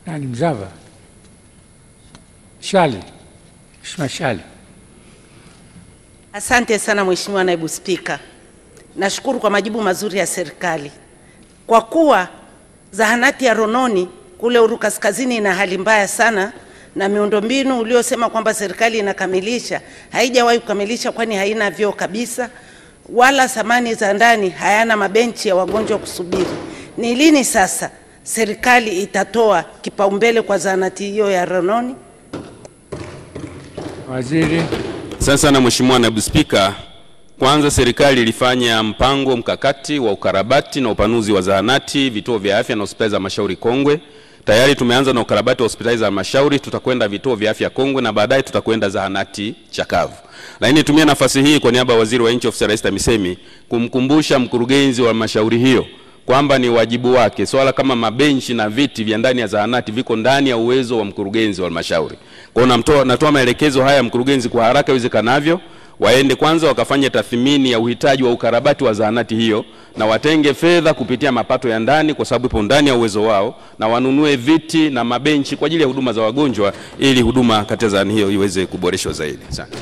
nani Mzava Shali, Mheshimiwa Shali. Asante sana Mheshimiwa Naibu Spika. Nashukuru kwa majibu mazuri ya serikali. Kwa kuwa zahanati ya Rononi kule Uru Kaskazini ina hali mbaya sana, na miundombinu uliosema kwamba serikali inakamilisha haijawahi kukamilisha, kwani haina vyoo kabisa, wala samani za ndani hayana mabenchi ya wagonjwa kusubiri. Ni lini sasa serikali itatoa kipaumbele kwa zahanati hiyo ya Rononi? Waziri. Sasa na Mheshimiwa Naibu Spika, kwanza serikali ilifanya mpango mkakati wa ukarabati na upanuzi wa zahanati, vituo vya afya na hospitali za Halmashauri Kongwe. Tayari tumeanza na ukarabati wa hospitali za Halmashauri, tutakwenda vituo vya afya Kongwe na baadaye tutakwenda zahanati chakavu. Lakini nitumia nafasi hii kwa niaba ya Waziri wa Nchi Ofisi ya Rais TAMISEMI kumkumbusha mkurugenzi wa Halmashauri hiyo kwamba ni wajibu wake swala kama mabenchi na viti vya ndani ya zahanati viko ndani ya uwezo wa mkurugenzi wa Halmashauri. Kwa hiyo natoa maelekezo haya mkurugenzi kwa haraka iwezekanavyo, waende kwanza wakafanye tathmini ya uhitaji wa ukarabati wa zahanati hiyo na watenge fedha kupitia mapato ya ndani kwa sababu ipo ndani ya uwezo wao, na wanunue viti na mabenchi kwa ajili ya huduma za wagonjwa ili huduma katika zahanati hiyo iweze kuboreshwa zaidi. Asante.